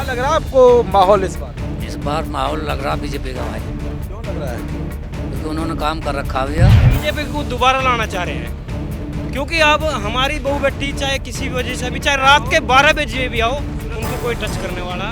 लग रहा है आपको माहौल इस बार? इस बार माहौल लग रहा बीजेपी का भाई, क्यों लग रहा है? क्योंकि उन्होंने काम कर रखा भैया। बीजेपी को दोबारा लाना चाह रहे हैं, क्योंकि अब हमारी बहू बेटी चाहे किसी भी वजह से भी, चाहे रात के 12 बजे भी आओ, उनको कोई टच करने वाला।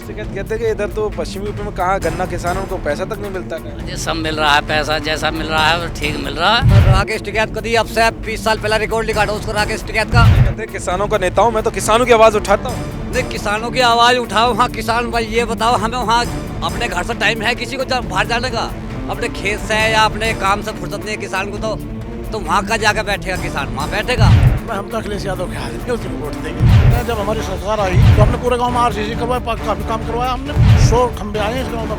कहते हैं कि इधर तो पश्चिमी यूपी में कहाँ गन्ना किसानों को पैसा तक नहीं मिलता है। अजय सब मिल रहा है, पैसा जैसा मिल रहा है वो ठीक मिल रहा है। राकेश टिकैत को दी, अब से 20 साल पहले रिकॉर्ड लिखा था उसको राकेश टिकैत का। कहते हैं किसानों का नेता हूँ मैं, तो किसानों की आवाज उठाता हूँ। नहीं, किसानों की आवाज उठाओ। हाँ किसान भाई, ये बताओ हमें वहाँ अपने घर से टाइम है किसी को बाहर जाने का? अपने खेत से या अपने काम से फुर्सत नहीं है किसान को, तो वहाँ का जाकर बैठेगा किसान? वहाँ बैठेगा? हम तो अखिलेश यादव के हाथ उसी को वोट देंगे। जब हमारी सरकार आई तो हमने पूरे गांव में आरसीसी करवाया, काफी काम करवाया हमने। 100 खंबे आए इस गाँव में।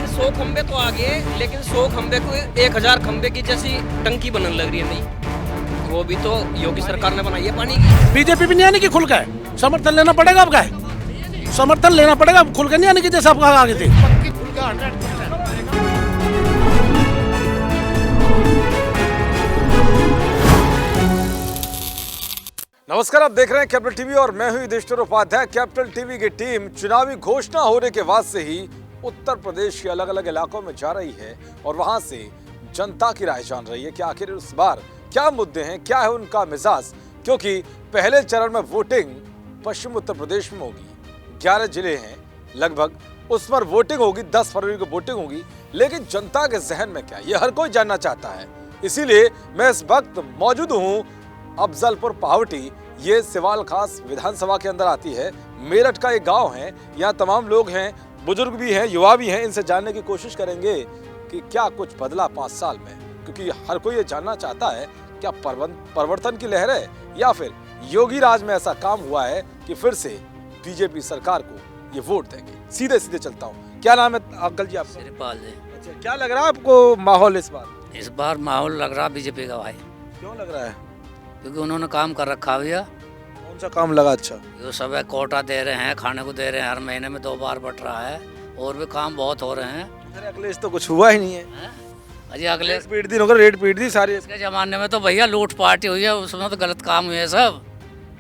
100 खंबे तो आ गए, लेकिन 100 खंबे को 1000 खंबे की जैसी टंकी बनने लग रही है। नहीं, वो भी तो योगी सरकार ने बनाई है पानी की। बीजेपी भी नहीं आने की खुल का है, समर्थन लेना पड़ेगा। अब का समर्थन लेना पड़ेगा, खुल के नहीं आने की जैसे आप आगे थे। नमस्कार, आप देख रहे हैं कैपिटल टीवी और मैं हूं युधिष्ठिर उपाध्याय। कैपिटल टीवी की टीम चुनावी घोषणा होने के बाद से ही उत्तर प्रदेश के अलग अलग इलाकों में जा रही है और वहां से जनता की राय जान रही है कि आखिर इस बार क्या मुद्दे हैं, क्या है उनका मिजाज। क्योंकि पहले चरण में वोटिंग पश्चिम उत्तर प्रदेश में होगी, 11 जिले हैं लगभग, उस पर वोटिंग होगी, 10 फरवरी को वोटिंग होगी। लेकिन जनता के जहन में क्या, ये हर कोई जानना चाहता है। इसीलिए मैं इस वक्त मौजूद हूँ अफजलपुर पावटी, ये सिवाल खास विधानसभा के अंदर आती है। मेरठ का एक गांव है, यहाँ तमाम लोग हैं, बुजुर्ग भी हैं, युवा भी हैं। इनसे जानने की कोशिश करेंगे कि क्या कुछ बदला 5 साल में, क्योंकि हर कोई ये जानना चाहता है क्या परिवर्तन की लहर है या फिर योगी राज में ऐसा काम हुआ है कि फिर से बीजेपी सरकार को ये वोट देंगे। सीधे सीधे चलता हूँ। क्या नाम है अंकल जी आपका? श्रीपाल जी। अच्छा, क्या लग रहा है आपको माहौल इस बार? इस बार माहौल लग रहा बीजेपी का भाई, क्यों लग रहा है? क्योंकि उन्होंने काम कर रखा भैया। कौन सा काम लगा? अच्छा, जो सब है कोटा दे रहे हैं, खाने को दे रहे हैं, हर महीने में 2 बार बट रहा है, और भी काम बहुत हो रहे हैं। अरे अखिलेश तो कुछ हुआ ही नहीं है। अजय अगले पीट दी नौकर, रेट पीट दी सारी। इसके जमाने में तो भैया लूट पार्टी हुई है, उसमें तो गलत काम हुए सब।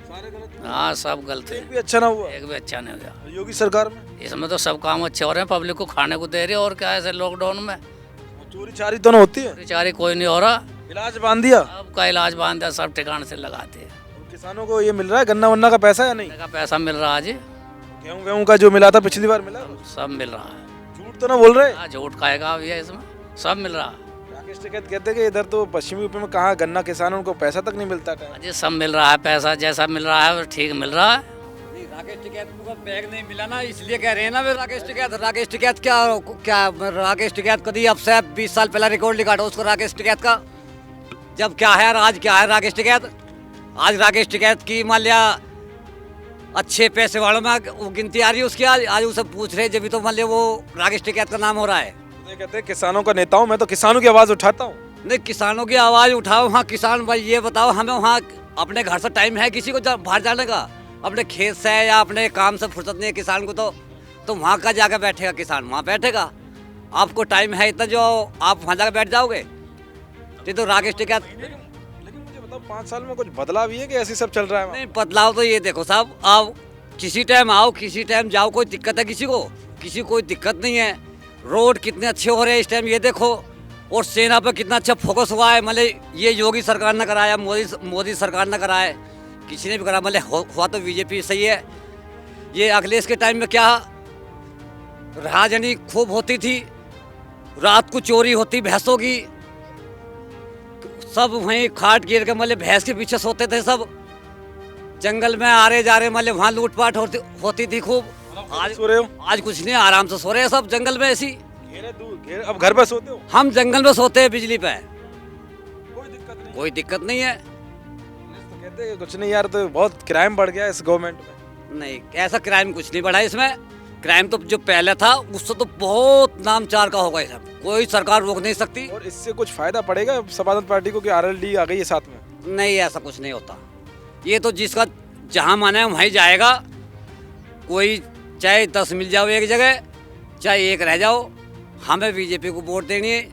सारे गलत। हाँ सब गलत है, एक भी अच्छा ना हुआ एक भी अच्छा नहीं हुआ। योगी सरकार में इसमें तो सब काम अच्छे हो रहे हैं, पब्लिक को खाने को दे रही है, और क्या ऐसे लॉकडाउन में चोरी चारी तो ना होती है? बेचारी कोई नहीं हो रहा, इलाज बांध दिया, अब का इलाज बांध दिया, सब ठिकाने से लगाते हैं। किसानों को ये मिल रहा है गन्ना वन्ना का पैसा या नहीं? का पैसा मिल रहा है जी, गेहूं वेहूं का जो मिला था पिछली बार मिला? सब मिल रहा है। झूठ तो ना बोल रहे? हाँ, झूठ खाएगा भैया, इसमें सब मिल रहा है। राकेश टिकैत कहते हैं कि इधर तो पश्चिमी यूपी में कहाँ गन्ना किसानों को पैसा तक नहीं मिलता है। अजय सब मिल रहा है, पैसा जैसा मिल रहा है वो ठीक मिल रहा है। राकेश टिकैत को बैग नहीं मिला ना, इसलिए कह रहे हैं ना। राकेश टिकैत क्या राकेश टिकैत को दी, अब से 20 साल पहले रिकॉर्ड लिखा था उसको राकेश टिकैत का। जब क्या है आज क्या है राकेश टिकैत? आज राकेश टिकैत की मान लिया अच्छे पैसे वालों में वो गिनती आ रही है उसकी। आज उसे पूछ रहे, जब तो मान लिया वो राकेश टिकैत का नाम हो रहा है। तो कहते हैं किसानों का नेता हूँ मैं, तो किसानों की आवाज उठाता हूँ। नहीं, किसानों की आवाज उठाओ। हाँ किसान भाई, ये बताओ हमें वहाँ अपने घर से टाइम है किसी को बाहर जाने का? अपने खेत से या अपने काम से फुर्सत नहीं है किसान को, तो वहाँ का जाकर बैठेगा किसान? वहाँ बैठेगा? आपको टाइम है इतना जो आप वहाँ जाकर बैठ जाओगे? तो राकेश टिकैत। लेकिन मुझे बताओ 5 साल में कुछ बदलाव भी है कि ऐसे सब चल रहा है? नहीं, बदलाव तो ये देखो साहब, आप किसी टाइम आओ किसी टाइम जाओ, कोई दिक्कत है किसी को? कोई दिक्कत नहीं है। रोड कितने अच्छे हो रहे हैं इस टाइम ये देखो, और सेना पर कितना अच्छा फोकस हुआ है। मतलब ये योगी सरकार ने कराया, मोदी सरकार ने कराया, किसी ने भी करा, मतलब हुआ तो बीजेपी सही है। ये अखिलेश के टाइम में क्या राजनी खूब होती थी, रात को चोरी होती भैंसों की, सब वहीं खाट गिर के मतलब भैंस के पीछे सोते थे सब, जंगल में आ रहे जा रहे, मतलब वहाँ लूटपाट होती थी खूब। आज सो रहे हो? आज कुछ नहीं, आराम से सो रहे हैं सब जंगल में ऐसी। अब घर पे सोते हो? हम जंगल में सोते हैं बिजली पे, कोई दिक्कत नहीं है। तो कहते हैं कुछ नहीं यार, तो बहुत क्राइम बढ़ गया इस गवर्नमेंट में। नहीं, ऐसा क्राइम कुछ नहीं बढ़ा इसमें। क्राइम तो जो पहले था उससे तो बहुत नामचार का होगा, सब कोई सरकार रोक नहीं सकती। और इससे कुछ फायदा पड़ेगा समाजवादी पार्टी को कि आरएलडी आ गई है साथ में? नहीं, ऐसा कुछ नहीं होता। ये तो जिसका जहाँ मन है वहीं जाएगा। कोई चाहे 10 मिल जाओ एक जगह, चाहे 1 रह जाओ, हमें बीजेपी को वोट देनी है।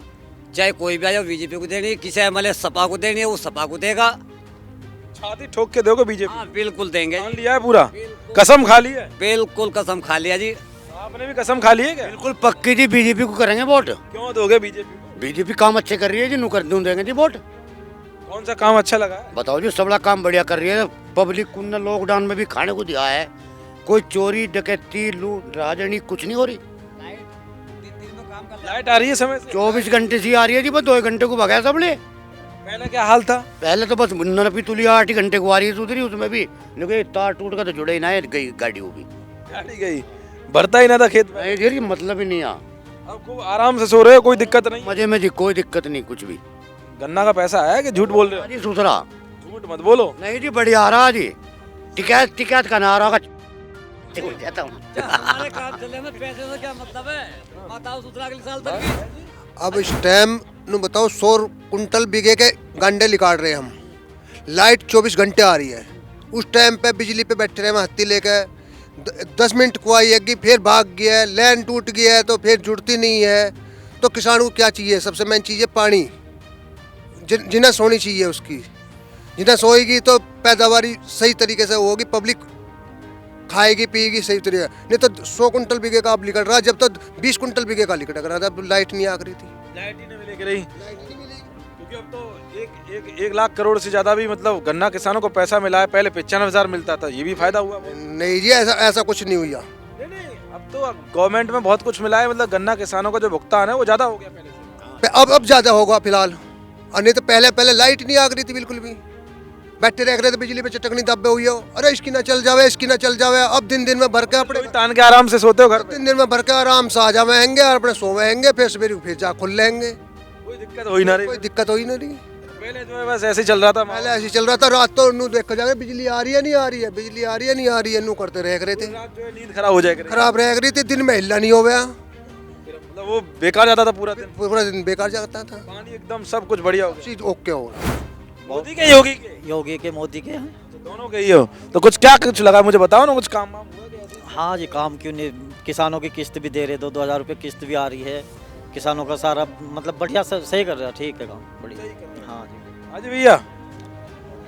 चाहे कोई भी आ जाओ बीजेपी को देनी है। किसी मतलब सपा को देनी है, वो सपा को देगा। छाती ठोक के दोगे बीजेपी? हाँ बिल्कुल देंगे मान लिया है पूरा, कसम खा ली है? बिल्कुल कसम खा लिया जी। आपने भी कसम खा ली है क्या? बिल्कुल पक्की जी, बीजेपी को करेंगे वोट। क्यों दोगे बीजेपी को? बीजेपी काम अच्छे कर रही है जी, नू कर दूं देंगे जी वोट। कौन सा काम अच्छा लगा है? बताओ जी, सबड़ा काम बढ़िया कर रही है। पब्लिक को ने लॉकडाउन में भी खाने को दिया है, कोई चोरी डकैती लूट राजनी कुछ नहीं हो रही। लाइट आ रही है समय से? 24 घंटे से आ रही है जी, बस 2 घंटे को भगाया सबने। पहले क्या हाल था? पहले तो बस नरपी तुली 8 ही घंटे को आ रही है सुधरी, उसमें भी नहीं तार टूट का तो जुड़े ही ना है, गई गाड़ी वो भी गाड़ी गई, भरता ही ना था खेत में। नहीं जी, मतलब ही नहीं आ। अब खूब आराम से सो रहे हो, कोई दिक्कत नहीं? मजे में जी, कोई दिक्कत नहीं कुछ भी। गन्ना का पैसा है कि झूठ बोल रहे हो? जी सुथरा झूठ मत बोलो। नहीं जी, बढ़िया आ रहा जी। टिकैत टिकैत का नारा का जाता हूँ। हमारे काम चले में पैसे से क्या मतलब है? बताओ सुथरा अगले साल तक भी। अब इस टाइम नु बताओ 100 कुंटल बीघे के गांडे निकाल रहे हैं हम। लाइट 24 घंटे आ रही है। उस टाइम पे बिजली पे बैठे रहे हम हत्ती लेकर, 10 मिनट को आएगी फिर भाग गया है, लाइन टूट गया है तो फिर जुड़ती नहीं है। तो किसान को क्या चाहिए? सबसे मेन चीज़ है पानी, जिन्हें सोनी चाहिए उसकी। जिन्हें सोएगी तो पैदावारी सही तरीके से होगी, पब्लिक खाएगी पिएगी सही तरीके। नहीं तो 100 कुंटल बीघे का अब निकल रहा है, जब तक 20 कुंटल बीघे का निकल रहा था। अब लाइट नहीं आ रही थी, लाइट ही नहीं मिलेगी रही, क्योंकि अब तो 1 लाख करोड़ से ज्यादा भी मतलब गन्ना किसानों को पैसा मिला है। पहले 95,000 मिलता था, ये भी फायदा हुआ? नहीं जी, ऐसा कुछ नहीं हुआ। नहीं, अब तो गवर्नमेंट में बहुत कुछ मिला है, मतलब गन्ना किसानों का जो भुगतान है वो ज्यादा हो गया पहले से। अब ज्यादा होगा फिलहाल, और नहीं तो पहले लाइट नहीं आ रही थी बिल्कुल भी। बैठे रह रहे थे बिजली पे, चटकनी दबे हुई हो, अरे इसकी ना चल जावे, इसकी ना चल जावे। अब दिन दिन में भर के अपने तान के आराम से सोते हो घर पे? दिन में भर के आराम से आ जावेंगे और अपने सोवेंगे, फिर सवेरे फिर जा खुल लेंगे। कोई दिक्कत हो ही ना रही? कोई दिक्कत हो ही नहीं रही। पहले जो है बस ऐसे ही चल रहा था। पहले ऐसे ही चल रहा था, रात तो नू देखा जाए बिजली आ रही है नहीं आ रही है, बिजली आ रही है नहीं आ रही है, नू करते रह रहे थे। रात जो है नींद खराब हो जाएगी, खराब रह रही थी, दिन में हिलना नहीं हो गया, मतलब वो बेकार जाता था पूरा दिन। पूरा दिन बेकार जाता था। पानी एकदम सब कुछ बढ़िया हो गया। चीज ओके हो रहा। मोदी के योगी के? योगी के मोदी के हैं। दोनों के ही हो तो कुछ क्या कुछ लगा मुझे बताओ ना, कुछ काम वाम हुआ क्या ऐसे? हाँ जी, काम क्यों नहीं, किसानों की किस्त भी दे रहे, 2-2 हज़ार रुपये किस्त भी आ रही है। किसानों का सारा मतलब बढ़िया सही कर रहा है, ठीक है काम बढ़िया। हाँ जी। हाँ जी भैया,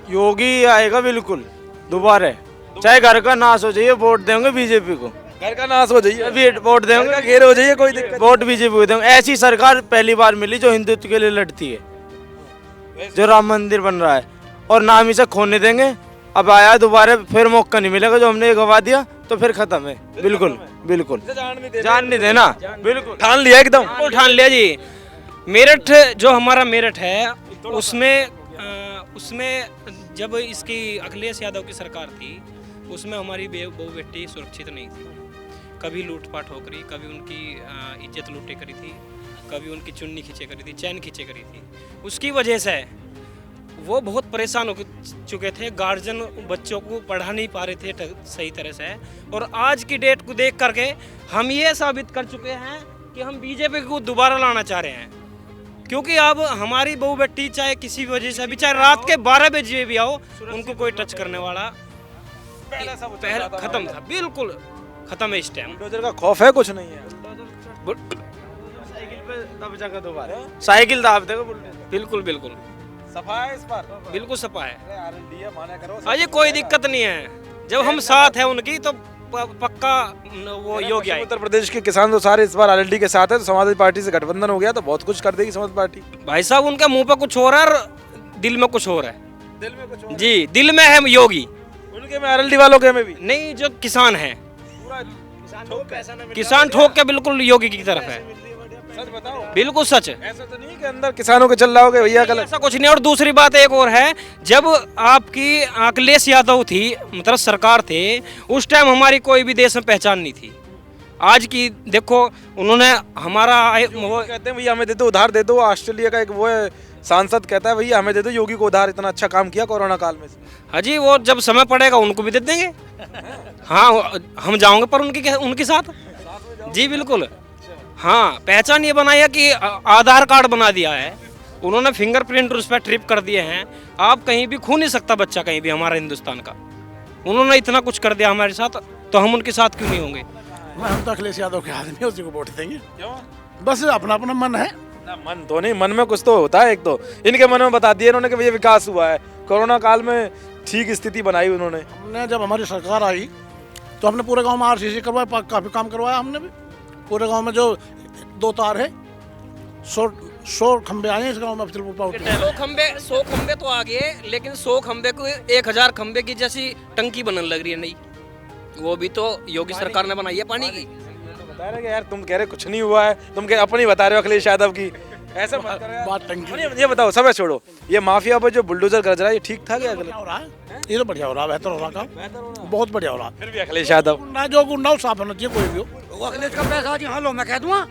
योगी आएगा बिल्कुल दोबारा, चाहे घर का नाश हो जाइए, वोट देंगे बीजेपी को। घर का नाश हो जाइए, अभी वोट देंगे, घेर हो जाइए, कोई दिक्कत वोट बीजेपी को देंगे। ऐसी सरकार पहली बार मिली जो हिंदुत्व के लिए लड़ती है, जो राम मंदिर बन रहा है, और नाम इसे खोने देंगे। अब आया दोबारा, फिर मौका नहीं मिलेगा। जो हमने गवा दिया तो फिर खत्म है, बिल्कुल बिल्कुल जान नहीं देना, बिल्कुल ठान लिया एकदम। ठान लिया जी। मेरठ जो हमारा मेरठ है उसमें जब इसकी अखिलेश यादव की सरकार थी, उसमें हमारी बहू बेटी सुरक्षित नहीं थी। कभी लूटपाट हो करी, कभी उनकी इज्जत लूटे करी थी, कभी उनकी चुन्नी खींचे करी थी, चैन खींचे करी थी। उसकी वजह से वो बहुत परेशान हो चुके थे। गार्जियन बच्चों को पढ़ा नहीं पा रहे थे सही तरह से। और आज की डेट को देख करके हम ये साबित कर चुके हैं कि हम बीजेपी को दोबारा लाना चाह रहे हैं, क्योंकि अब हमारी बहू बेटी चाहे किसी वजह से भी, चाहे रात के 12 बजे भी आओ, उनको कोई टच करने वाला पहले खत्म था, बिल्कुल खत्म है। इस टाइम बुलडोजर का खौफ है, कुछ नहीं है। साइकिल पे दब जाएगा दोबारा, साइकिल दाब देगा बुलडोजर। बिल्कुल बिल्कुल सफा है इस बार, बिल्कुल सपा है। अरे माना करो। अजय कोई दिक्कत नहीं है, जब हम साथ हैं उनकी तो पक्का वो योगी आएगा। उत्तर प्रदेश के किसान तो सारे इस बार आरएलडी के साथ है, तो समाजवादी पार्टी से गठबंधन हो गया तो बहुत कुछ कर देगी समाजवादी पार्टी। भाई साहब, उनका मुंह पे कुछ और है और दिल में कुछ और है। दिल में कुछ जी, दिल में है योगी, उनके में आरएलडी वालों के में भी नहीं जो किसान है। पूरा किसान ठोक के बिल्कुल योगी की तरफ है। सच बताओ, बिल्कुल सच। ऐसा तो नहीं कि अंदर किसानों के चल रहा होगा भैया गलत? ऐसा कुछ नहीं। और दूसरी बात एक और है, जब आपकी अखिलेश यादव थी, मतलब सरकार थे, उस टाइम हमारी कोई भी देश में पहचान नहीं थी। आज की देखो, उन्होंने हमारा वो कहते हैं भैया हमें दे दो, उधार दे दो। ऑस्ट्रेलिया का एक वो है सांसद, कहता है भैया हमें दे दो, योगी को उधार, इतना अच्छा काम किया कोरोना काल में। हाँ जी, वो जब समय पड़ेगा उनको भी दे देंगे। हाँ, हम जाओगे पर उनके साथ। जी बिल्कुल। हाँ, पहचान ये बनाया कि आधार कार्ड बना दिया है उन्होंने, फिंगरप्रिंट उस पर ट्रिप कर दिए हैं। आप कहीं भी खो नहीं सकता बच्चा, कहीं भी हमारा हिंदुस्तान का। उन्होंने इतना कुछ कर दिया हमारे साथ, तो हम उनके साथ क्यों नहीं होंगे? हम तो अखिलेश यादव के आदमी, उसी को वोट देंगे। क्यों? बस अपना अपना मन है ना, मन तो नहीं, मन में कुछ तो होता है। एक तो इनके मन में बता दिया इन्होंने कि भैया विकास हुआ है, कोरोना काल में ठीक स्थिति बनाई उन्होंने। हमने जब हमारी सरकार आई तो हमने पूरे गांव में आरसीसी करवाया, काफ़ी काम करवाया हमने भी। पूरे गांव में जो 2 तार है, 100 खंबे आए हैं इस गांव में। 100 खंबे तो आ गए, लेकिन 100 खंबे को 1000 खंबे की जैसी टंकी बनने लग रही है नई, वो भी तो योगी सरकार ने बनाई है पानी की। बता रहे कि यार तुम कह रहे कुछ नहीं हुआ है, तुम कह अपनी बता रहे हो अखिलेश यादव की, ऐसा मत करो यार। बात टंकी ये बताओ, समय छोड़ो, ये माफिया पर जो बुलडोजर गरज रहा है ये ठीक ठाक है? हो रहा है, ये तो बढ़िया हो रहा है, बेहतर हो रहा काम, बहुत बढ़िया हो रहा है। फिर भी अखिलेश यादव गुंडा जो गुंडा हो, साफ होना चाहिए कोई भी हो। वो अखिलेश का पैसा जी, हेलो मैं कह दूंगा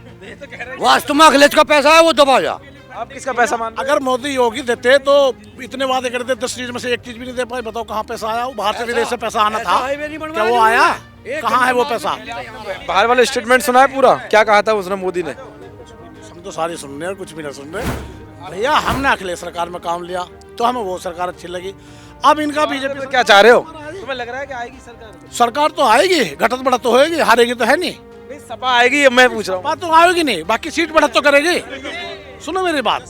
वास्तव में अखिलेश का पैसा है, वो दबा जा। आप किसका पैसा मान रहे अगर मोदी योगी देते तो इतने वादे करते, 10 चीज में से एक चीज भी नहीं दे पाए। बताओ कहाँ पैसा आया? वो बाहर से विदेश से पैसा आना था, क्या वो आया? कहाँ है वो पैसा? हो? बाहर वाले स्टेटमेंट सुना है पूरा, क्या कहा था उसने मोदी ने? हम तो सारे सुन रहे हैं और कुछ भी नहीं सुन रहे। भैया हमने अखिलेश सरकार में काम लिया तो हमें वो सरकार अच्छी लगी। अब इनका बीजेपी तो क्या चाह रहे हो? तुम्हें लग रहा है कि आएगी सरकार? सरकार तो आएगी, घटत बढ़त तो होएगी, हारेगी तो है नहीं। नहीं, सपा आएगी, मैं पूछ रहा हूँ। बात तो आएगी नहीं, बाकी सीट बढ़त तो करेगी। सुनो मेरी बात,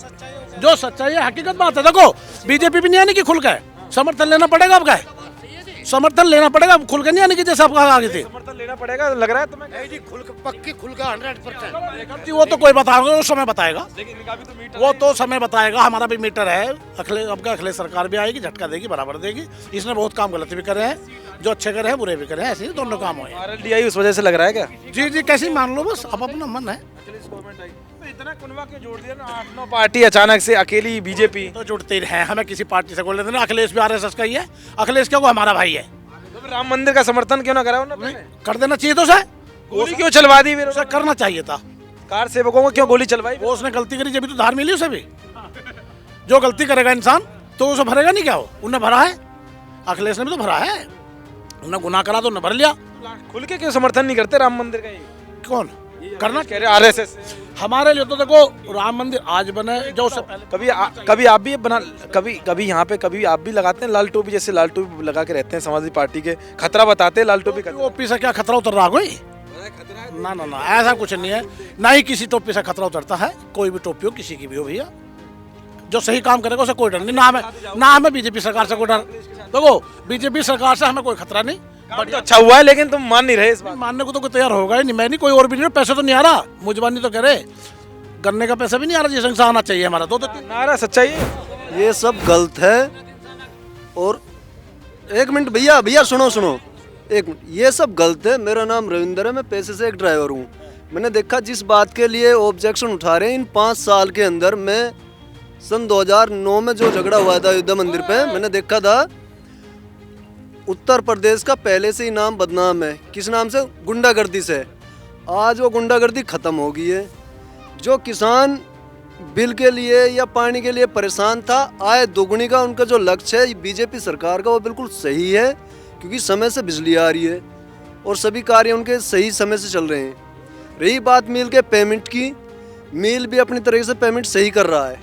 जो सच्चाई है, हकीकत बात है। देखो बीजेपी भी नहीं आने की खुल के, समर्थन लेना पड़ेगा। अब क्या समर्थन लेना पड़ेगा, खुल के नहीं आने की जैसे आपका आगे थे। समर्थन लेना पड़ेगा लग रहा है तुम्हें? पक्की खुल का 100%। वो तो कोई बताएगा, वो समय बताएगा, वो तो समय बताएगा। हमारा भी मीटर है। अखिलेश सरकार भी आएगी, झटका देगी, बराबर देगी। इसने बहुत काम गलत भी करे हैं, जो अच्छे करे हैं बुरे भी करे हैं, ऐसे ही दोनों काम हुए। RLDI उस वजह से लग रहा है क्या? जी जी, कैसे मान लो, बस अब अपना मन है। तो इतना कुनवा क्यों जोड़ दिया ना? 8-9 पार्टी अचानक से अकेली बीजेपी तो जुड़ते ही हैं, हमें किसी पार्टी से बोल लेते ना। अखिलेश भी RSS का ही है, अखिलेश क्या वो हमारा भाई है। तो राम मंदिर का समर्थन क्यों ना करा उन्होंने? कर देना चाहिए तो सर, गोली क्यों चलवा दी फिर? उसे करना चाहिए था। कार सेवकों को क्यों गोली चलवाई? वो उसने गलती करी, जब भी तो धार मिली उसे भी। जो गलती करेगा इंसान तो उसे भरेगा नहीं क्या? वो उन्हें भरा है, अखिलेश ने भी तो भरा है। उन्हें गुनाह करा तो उन्हें भर लिया। खुल के क्यों समर्थन नहीं करते राम मंदिर का? ये कौन करना कह रहे RSS हमारे लिए? तो देखो राम मंदिर आज बने, जो उससे पहले कभी आप भी बना, कभी यहाँ पे कभी आप भी लगाते हैं लाल टोपी, जैसे लाल टोपी लगा के रहते हैं समाजवादी पार्टी के, खतरा बताते हैं लाल टोपी? टोपी से क्या खतरा उतर रहा कोई? ना ना ना, ऐसा कुछ नहीं है। ना ही किसी टोपी से खतरा उतरता है। कोई भी टोपी हो, किसी की भी हो भैया, जो सही काम करेगा उसे कोई डर नहीं। ना हमें बीजेपी सरकार से कोई डर। देखो बीजेपी सरकार से हमें कोई खतरा नहीं। तो अच्छा हुआ है, लेकिन तुम मान नहीं रहे इस बात? मानने को तो कोई तैयार होगा ही नहीं। मैं नहीं, कोई और भी नहीं। पैसे तो नहीं आ रहा, मुझबानी तो कह रहे, गन्ने का पैसा भी नहीं आ रहा, जिस संख्या आना चाहिए हमारा। दो नारा सच्चाई है, ये सब गलत है। और एक मिनट भैया सुनो एक मिनट, ये सब गलत है। मेरा नाम रविंदर है, मैं पेशे से एक ड्राइवर हूँ। मैंने देखा जिस बात के लिए ऑब्जेक्शन उठा रहे हैं, इन 5 साल के अंदर मैं सन 2009 में जो झगड़ा हुआ था अयोध्या मंदिर पे, मैंने देखा था उत्तर प्रदेश का पहले से ही नाम बदनाम है। किस नाम से? गुंडागर्दी से। आज वो गुंडागर्दी खत्म हो गई है। जो किसान बिल के लिए या पानी के लिए परेशान था, आय दोगुनी का उनका जो लक्ष्य है बीजेपी सरकार का, वो बिल्कुल सही है, क्योंकि समय से बिजली आ रही है और सभी कार्य उनके सही समय से चल रहे हैं। रही बात मिल के पेमेंट की, मिल भी अपनी तरीके से पेमेंट सही कर रहा है।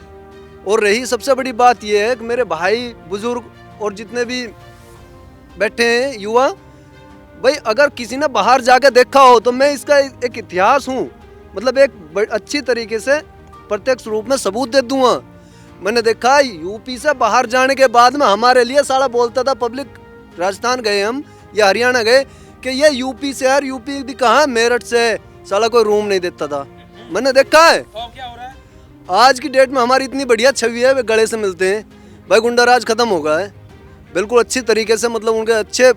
और रही सबसे बड़ी बात यह है कि मेरे भाई बुजुर्ग और जितने भी बैठे हैं युवा, भाई अगर किसी ने बाहर जाके देखा हो तो मैं इसका एक इतिहास हूँ, मतलब एक अच्छी तरीके से प्रत्यक्ष रूप में सबूत दे दूंगा। मैंने देखा यूपी से बाहर जाने के बाद में हमारे लिए साला बोलता था पब्लिक, राजस्थान गए हम या हरियाणा गए, कि ये यूपी से यार, यूपी भी कहाँ, मेरठ से, साला कोई रूम नहीं देता था। मैंने देखा है। क्या हो रहा है? आज की डेट में हमारी इतनी बढ़िया छवि है, वे गले से मिलते हैं। भाई गुंडाराज खत्म हो गया है बिल्कुल अच्छी तरीके से, मतलब उनके अच्छे,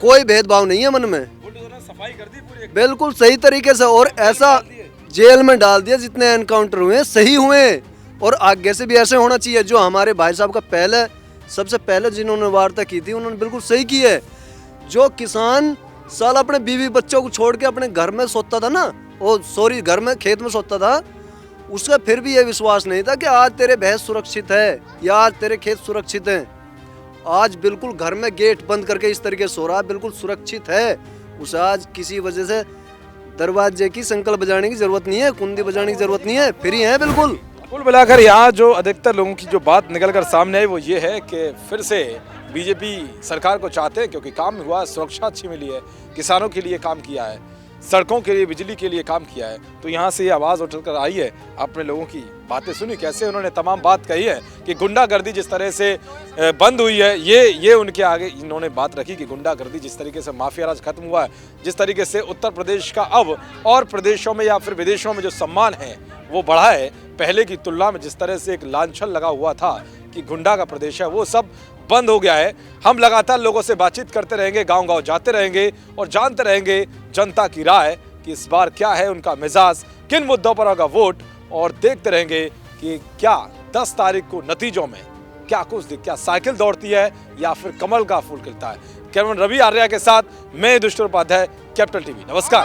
कोई भेदभाव नहीं है मन में, सफाई कर दी पूरी बिल्कुल सही तरीके से। और ऐसा जेल में डाल दिया, जितने एनकाउंटर हुए सही हुए, और आगे से भी ऐसे होना चाहिए। जो हमारे भाई साहब का पहले, सबसे पहले जिन्होंने वार्ता की थी, उन्होंने बिल्कुल सही की है। जो किसान साल अपने बीवी बच्चों को छोड़ के अपने घर में सोता था ना, घर में खेत में सोता था, उसका फिर भी ये विश्वास नहीं था कि आज तेरे भैंस सुरक्षित है या आज तेरे खेत सुरक्षित हैं। आज बिल्कुल घर में गेट बंद करके इस तरीके से सो रहा, बिल्कुल सुरक्षित है। उसे आज किसी वजह से दरवाजे की संकल बजाने की जरूरत नहीं है, कुंडी बजाने की जरूरत नहीं है, फ्री है बिल्कुल। कुल मिलाकर यहाँ जो अधिकतर लोगों की जो बात निकलकर सामने आई वो ये है कि फिर से बीजेपी सरकार को चाहते हैं, क्योंकि काम हुआ, सुरक्षा अच्छी मिली है, किसानों के लिए काम किया है, सड़कों के लिए, बिजली के लिए काम किया है, तो यहाँ से ये आवाज़ उठकर आई है, आपने लोगों की बातें सुनी, कैसे उन्होंने तमाम बात कही है कि गुंडागर्दी जिस तरह से बंद हुई है, ये उनके आगे इन्होंने बात रखी कि गुंडागर्दी जिस तरीके से माफिया राज खत्म हुआ है, जिस तरीके से उत्तर प्रदेश का अब और प्रदेशों में या फिर विदेशों में जो सम्मान है वो बढ़ा है, पहले की तुलना में जिस तरह से एक लांछन लगा हुआ था कि गुंडा का प्रदेश है, वो सब बंद हो गया है। हम लगातार लोगों से बातचीत करते रहेंगे, गांव-गांव जाते रहेंगे और जानते रहेंगे जनता की राय कि इस बार क्या है उनका मिजाज, किन मुद्दों पर होगा वोट, और देखते रहेंगे कि क्या 10 तारीख को नतीजों में क्या कुछ क्या साइकिल दौड़ती है या फिर कमल का फूल खिलता है। कैमरामैन रवि आर्या के साथ मैं युधिष्ठिर उपाध्याय, कैपिटल टीवी। नमस्कार।